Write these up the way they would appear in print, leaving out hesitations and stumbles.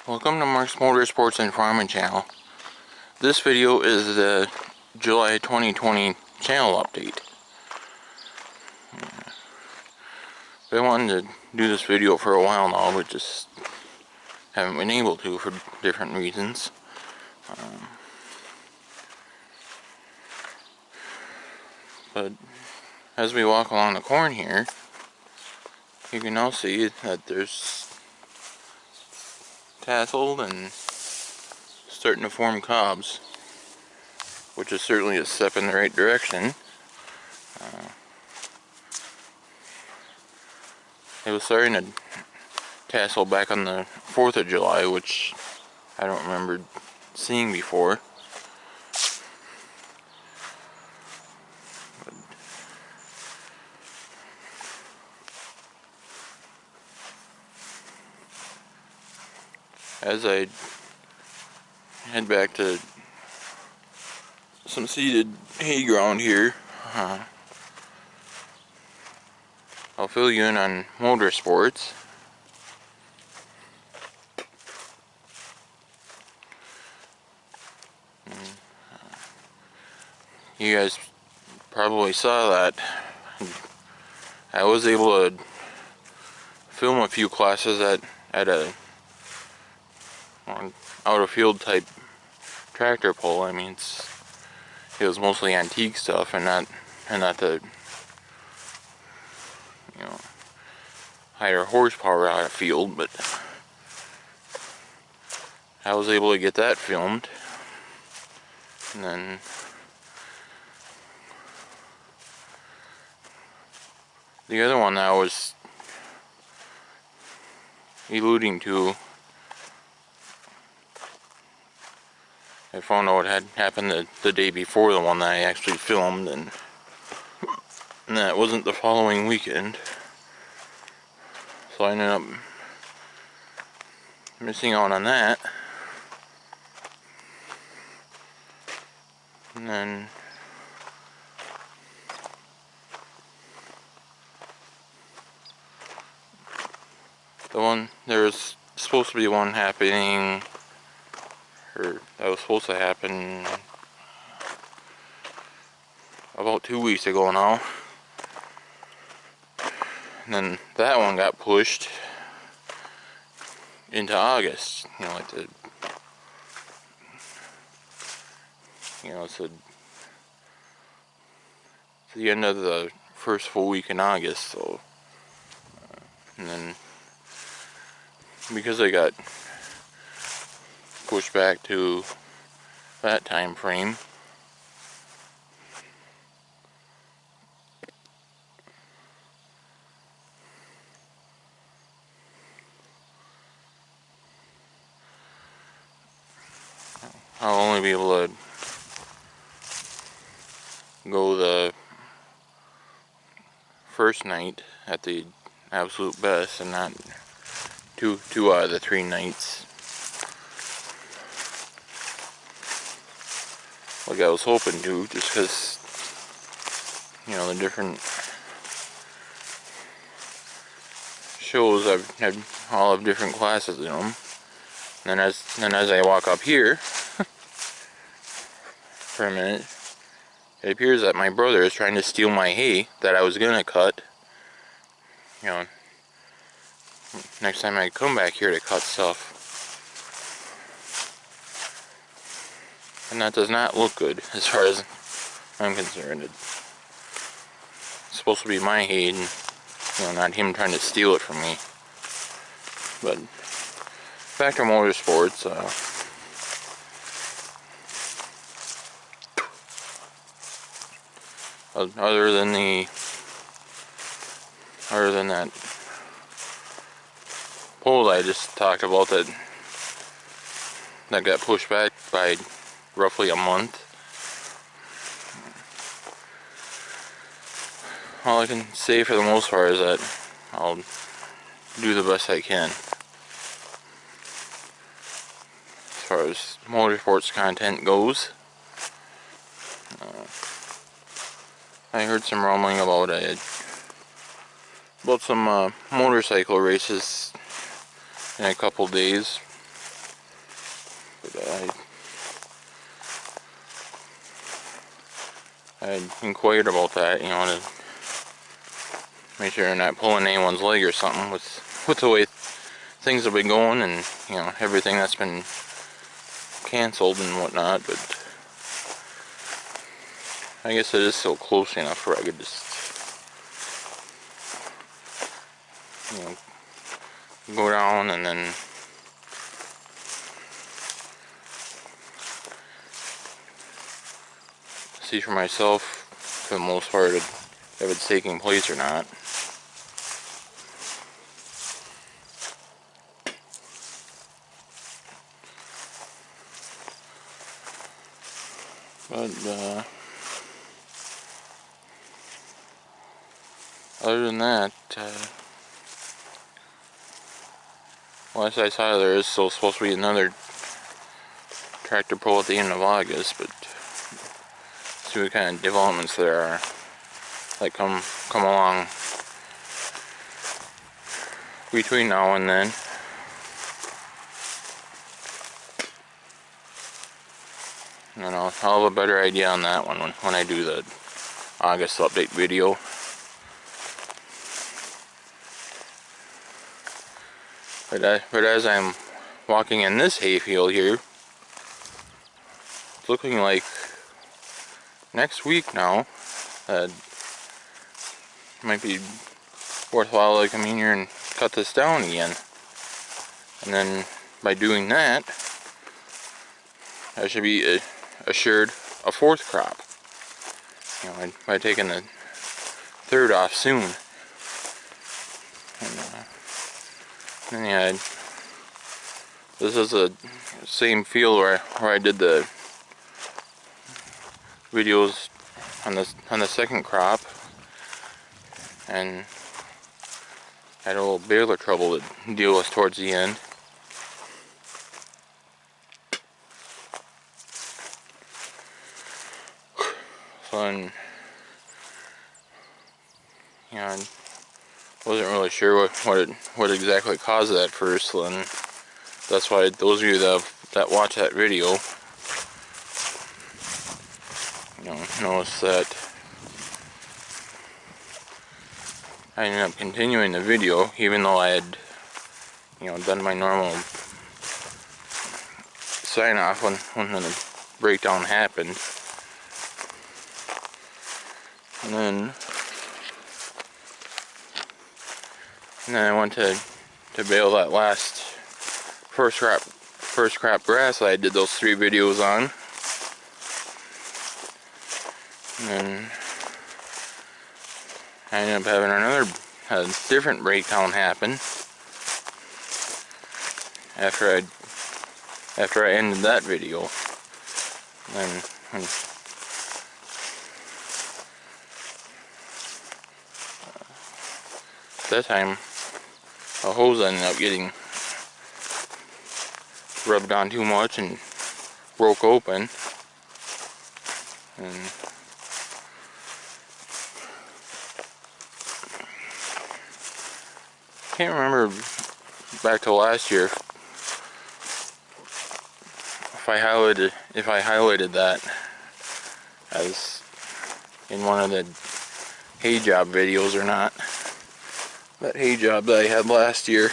Welcome to Mark's Motorsports and Farming channel. This video is the July 2020 channel update. I've wanted to do this video for a while now, but just haven't been able to for different reasons. But as we walk along the corn here, you can now see that there's tasseled and starting to form cobs, which is certainly a step in the right direction. It was starting to tassel back on the 4th of July, which I don't remember seeing before. As I head back to some seeded hay ground here, I'll fill you in on motorsports. You guys probably saw that I was able to film a few classes at a out of field type tractor pull. I mean, it was mostly antique stuff and not the, you know, higher horsepower out of field, but I was able to get that filmed. And then the other one that I was alluding to, I found out what had happened the day before the one that I actually filmed, and that wasn't the following weekend. So I ended up missing out on that. And then there was supposed to be one happening, or that was supposed to happen about 2 weeks ago now. And then that one got pushed into August. You know, like it's the end of the first full week in August. So, and then because I got pushed back to that time frame, I'll only be able to go the first night at the absolute best, and not two out of the 3 nights like I was hoping to, just because, you know, the different shows I've all have different classes in them. And then as I walk up here for a minute, it appears that my brother is trying to steal my hay that I was gonna cut. You know, next time I come back here to cut stuff. And that does not look good as far as I'm concerned. It's supposed to be my hay, and, you know, not him trying to steal it from me. But back to motorsports. Other than that poll I just talked about that got pushed back by roughly a month, all I can say for the most part is that I'll do the best I can as far as motorsports content goes. I heard some rumbling about some motorcycle races in a couple days. I inquired about that, you know, to make sure they're not pulling anyone's leg or something with the way things have been going, and you know, everything that's been canceled and whatnot. But I guess it is still close enough where I could just, you know, go down and then see for myself, for the most part, if it's taking place or not. But other than that, last I saw, there is still supposed to be another tractor pull at the end of August, but see what kind of developments there are that come along between now and then. And I'll have a better idea on that one when I do the August update video. But as I'm walking in this hayfield here, it's looking like next week now that might be worthwhile to come in here and cut this down again. And then by doing that, I should be assured a fourth crop. You know, by taking the third off soon. And yeah, this is the same field where I did the videos on the second crop, and had a little baler trouble to deal with towards the end. So then, you know, I wasn't really sure what exactly caused that first. So then that's why those of you that watch that video, you know, notice that I ended up continuing the video even though I had, you know, done my normal sign off when the breakdown happened. And then I went to bale that last first crop grass that I did those 3 videos on. And then I ended up having a different breakdown happen after I ended that video. And then that time a hose ended up getting rubbed on too much and broke open, and can't remember back to last year if I highlighted that as in one of the hay job videos or not. That hay job that I had last year.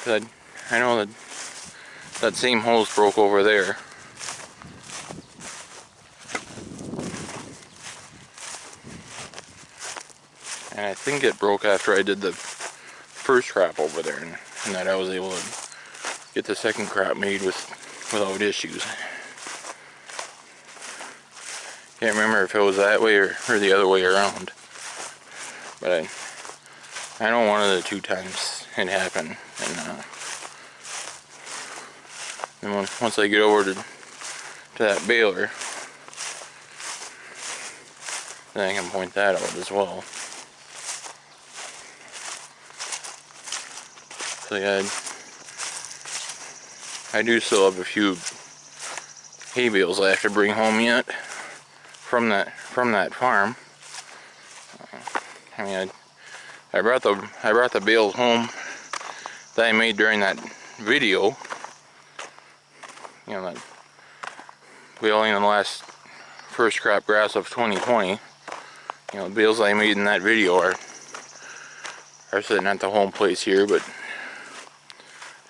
I know that same hose broke over there. And I think it broke after I did the first crop over there, and that I was able to get the second crop made without issues. Can't remember if it was that way or the other way around. But I know one of the 2 times it happened, and once I get over to that baler, then I can point that out as well. So yeah, I do still have a few hay bales I have to bring home yet from that farm. I mean, I brought the bales home that I made during that video, you know, that baling in the last first crop grass of 2020, you know, the bales I made in that video are sitting at the home place here, but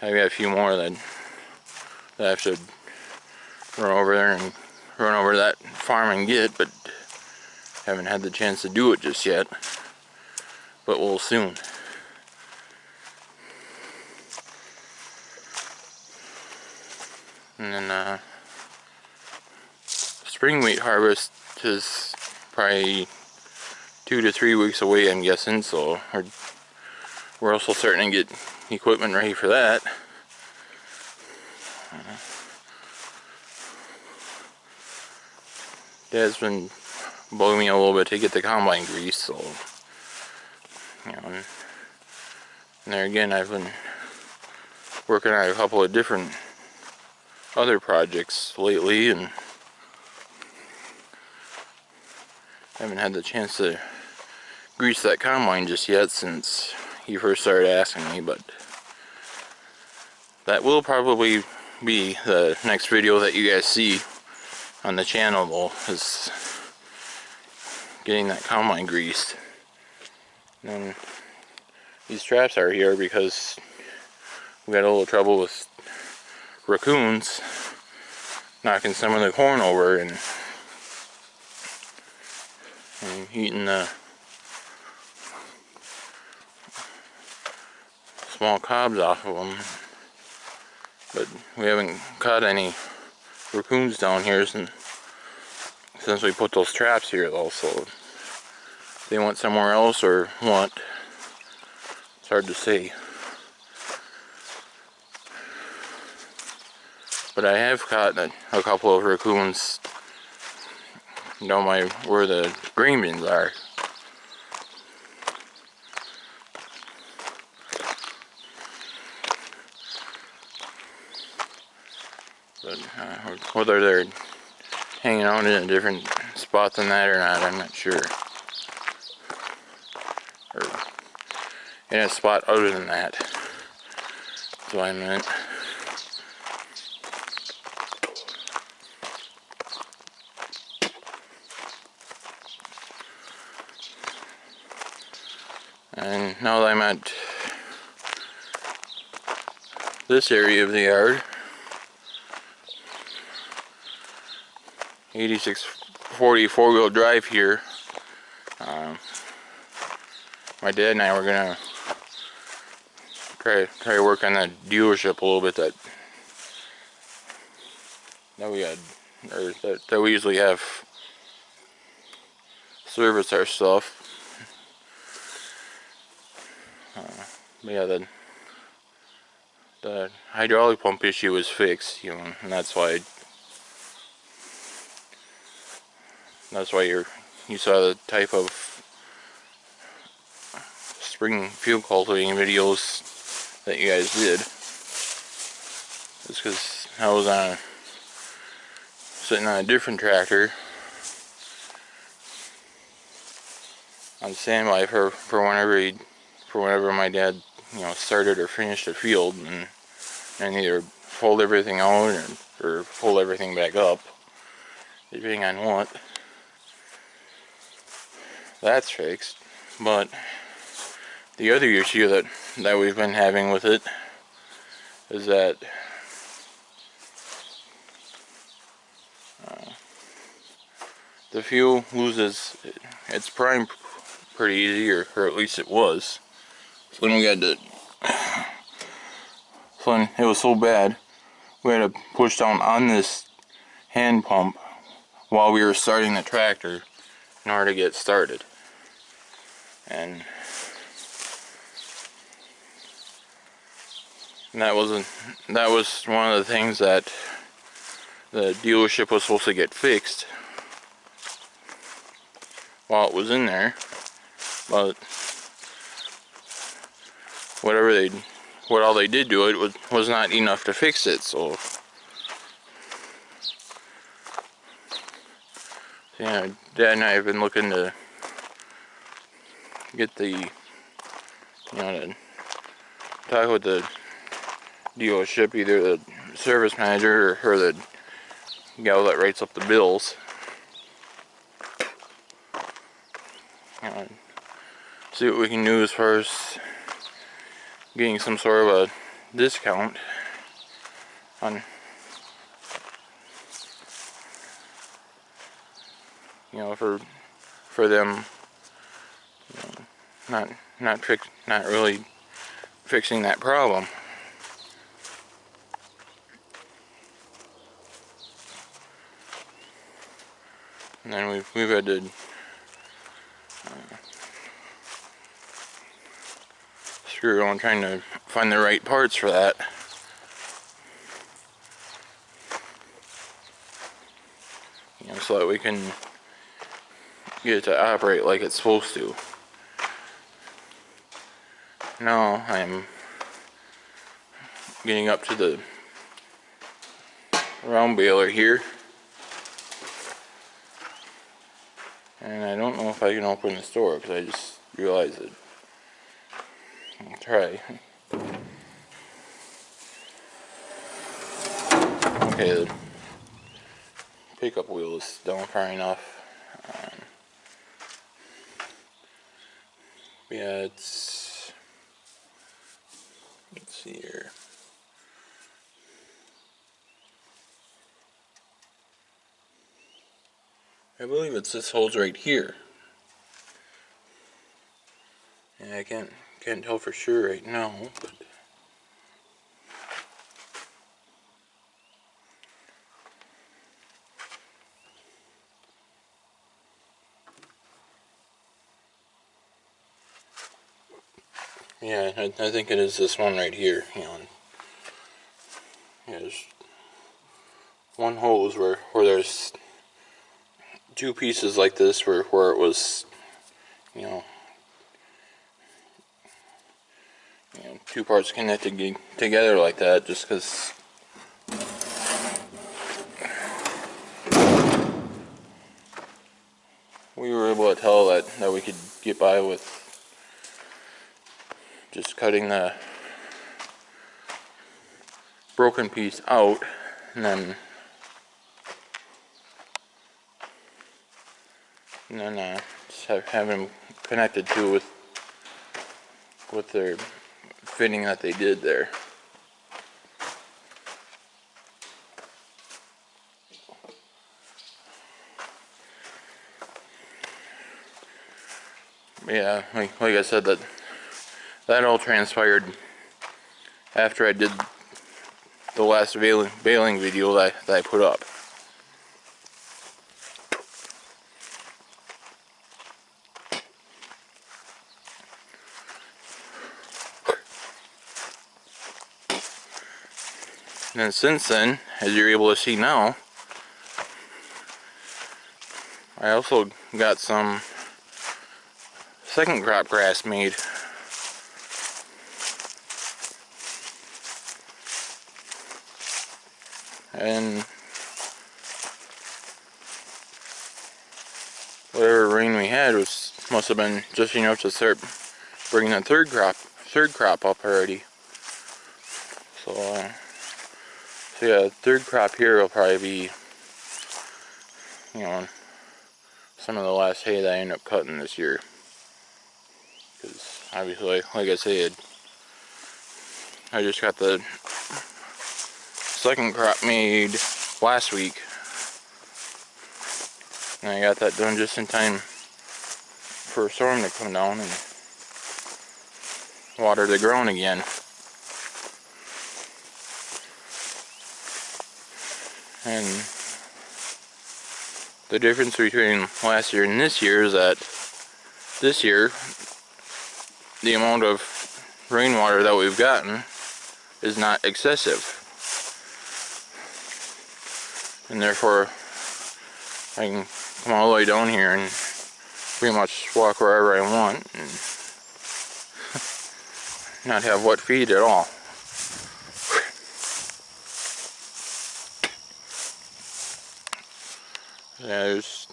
I've got a few more that I have to run over there and run over to that farm and get, but haven't had the chance to do it just yet, but we'll soon. And then spring wheat harvest is probably 2 to 3 weeks away, I'm guessing, so we're also starting to get equipment ready for that. Dad's been bugging me a little bit to get the combine grease, so, you know, and there again, I've been working on a couple of different other projects lately, and haven't had the chance to grease that combine just yet since he first started asking me, but that will probably be the next video that you guys see on the channel, though, is getting that combine greased. And then these traps are here because we had a little trouble with raccoons knocking some of the corn over and eating the small cobs off of them. But we haven't caught any raccoons down here since we put those traps here, though, so if they went somewhere else or what, it's hard to say. But I have caught a couple of raccoons down where the grain bins are. But whether they're hanging out in a different spot than that or not, I'm not sure. Or in a spot other than that. That's what I meant. And now that I'm at this area of the yard, 8640 four-wheel drive here, my dad and I were gonna try to work on that dealership a little bit that we had, or that we usually have service our stuff. But yeah, the hydraulic pump issue was fixed, you know, and that's why you saw the type of spring field cultivating videos that you guys did. It's because I was sitting on a different tractor on standby for whenever my dad, you know, started or finished a field, and either fold everything out or pull everything back up, depending on what. That's fixed. But the other issue that we've been having with it is that the fuel loses its prime pretty easy, or at least it was. So then it was so bad, we had to push down on this hand pump while we were starting the tractor in order to get started. And that was one of the things that the dealership was supposed to get fixed while it was in there, but what all they did do it was not enough to fix it. So yeah, Dad and I have been looking to get the, you know, to talk with the dealership, either the service manager or the gal that writes up the bills. See what we can do as far as getting some sort of a discount on, for them, not really fixing that problem. And then we've had to screw around trying to find the right parts for that. So that we can get it to operate like it's supposed to. Now I'm getting up to the round baler here, and I don't know if I can open this door because I just realized it. I'll try. Okay, the pickup wheel is down far enough. Yeah, let's see here. I believe it's this holes right here. And I can't tell for sure right now, but yeah, I think it is this one right here. Yeah, there's one hose where there's two pieces like this where it was, two parts connected together like that, just because we were able to tell that we could get by with just cutting the broken piece out, and then just have them connected to with their fitting that they did there. Yeah, like I said, that all transpired after I did the last baling video that I put up. And then since then, as you're able to see now, I also got some second crop grass made. And whatever rain we had must have been just enough to start bringing the third crop up already. So yeah, third crop here will probably be, some of the last hay that I end up cutting this year. Because obviously, like I said, I just got the second crop made last week. And I got that done just in time for a storm to come down and water the ground again. And the difference between last year and this year is that this year the amount of rainwater that we've gotten is not excessive, and therefore I can come all the way down here and pretty much walk wherever I want and not have wet feet at all. Yeah, there's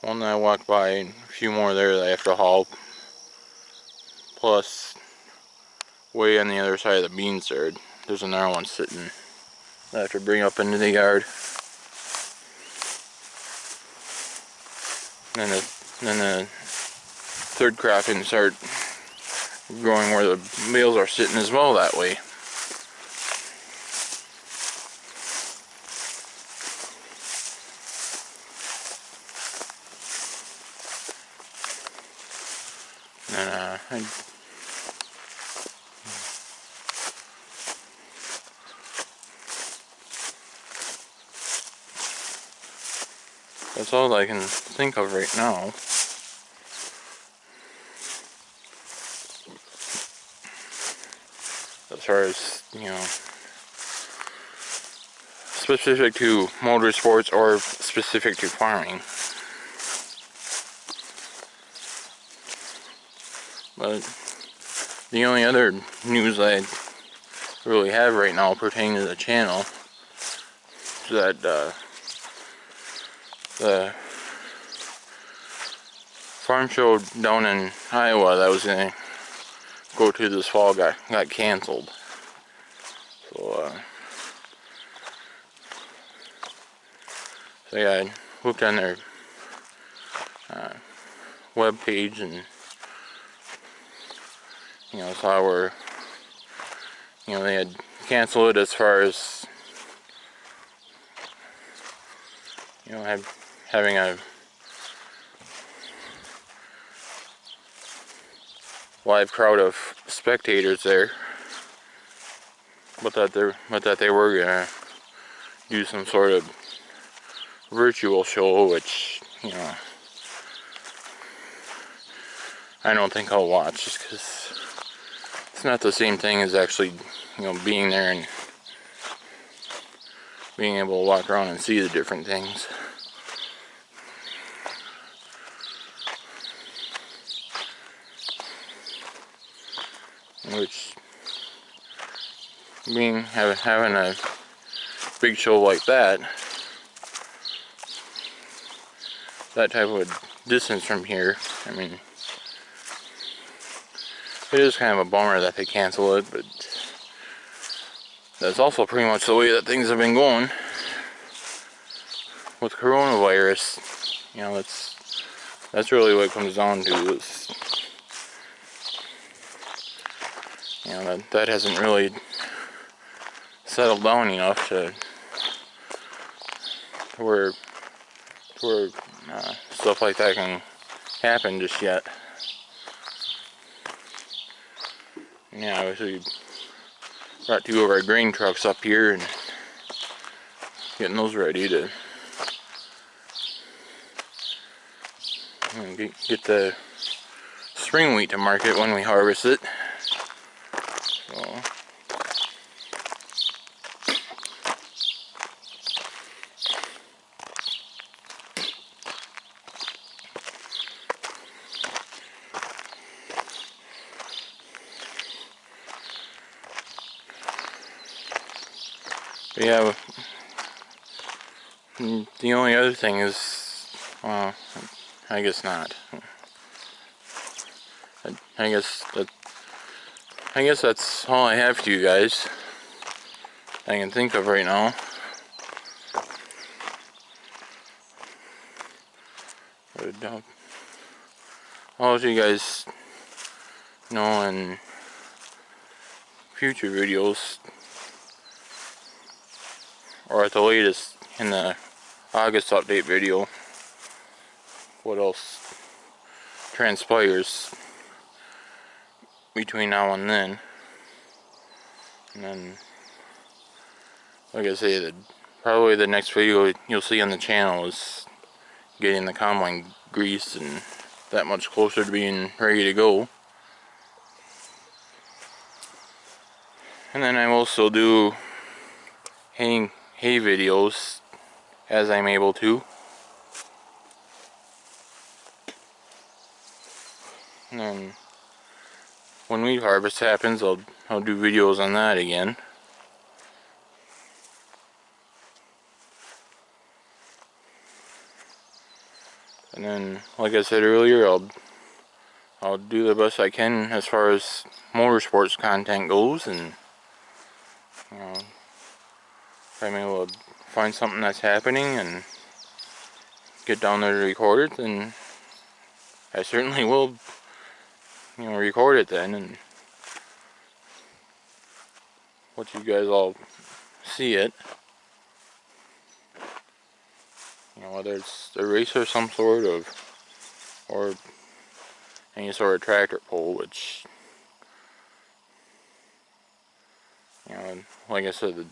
one that I walked by and a few more there that I have to haul, plus way on the other side of the beans there. There's another one sitting that I have to bring up into the yard. And then the third crop can start growing where the bales are sitting as well that way. And that's all I can think of right now. As far as, you know, specific to motorsports or specific to farming. But the only other news I really have right now pertaining to the channel is that the farm show down in Iowa that was going to go to this fall got canceled. So yeah, I looked on their web page and, you know, saw where, you know, they had canceled it as far as, you know, having a live crowd of spectators there, but that they were gonna do some sort of virtual show, which, you know, I don't think I'll watch, just because it's not the same thing as actually, you know, being there and being able to walk around and see the different things. Which, having a big show like that type of distance from here, I mean, it is kind of a bummer that they cancel it, but that's also pretty much the way that things have been going with coronavirus. You know, that's really what it comes down to, is, you know, that hasn't really settled down enough to where stuff like that can happen just yet. Yeah, obviously got 2 of our grain trucks up here and getting those ready to, you know, get the spring wheat to market when we harvest it. So, but yeah, the only other thing is, well, I guess not. I guess that's all I have for you guys I can think of right now. But I'll let you guys know in future videos, or at the latest in the August update video, what else transpires between now and then. And then, like I say, probably the next video you'll see on the channel is getting the combine greased and that much closer to being ready to go. And then I will also do hay videos as I'm able to. And then when wheat harvest happens, I'll do videos on that again. And then, like I said earlier, I'll do the best I can as far as motorsports content goes, and you know, if I'm able to find something that's happening and get down there to record it, then I certainly will, you know, record it then and let you guys all see it. You know, whether it's a race of some sort of, or any sort of tractor pull, which, you know, like I said,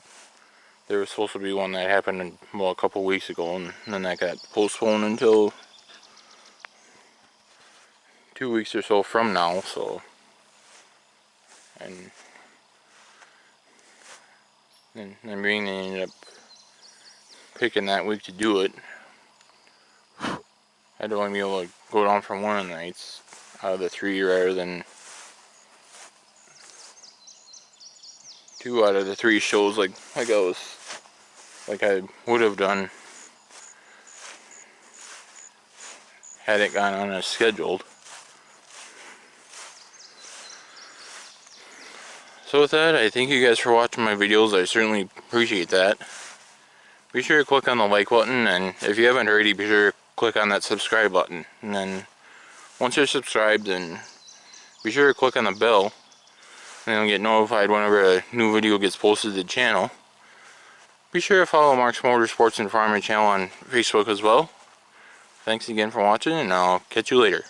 there was supposed to be one that happened, well, a couple weeks ago, and then that got postponed until 2 weeks or so from now, so, and then being they ended up picking that week to do it, I'd only be able to go down from one of the nights out of the 3 rather than 2 out of the 3 shows like I would have done had it gone on as scheduled. So with that, I thank you guys for watching my videos. I certainly appreciate that. Be sure to click on the like button, and if you haven't already, be sure to click on that subscribe button. And then once you're subscribed, then be sure to click on the bell, and you'll get notified whenever a new video gets posted to the channel. Be sure to follow Mark's Motorsports and Farming channel on Facebook as well. Thanks again for watching, and I'll catch you later.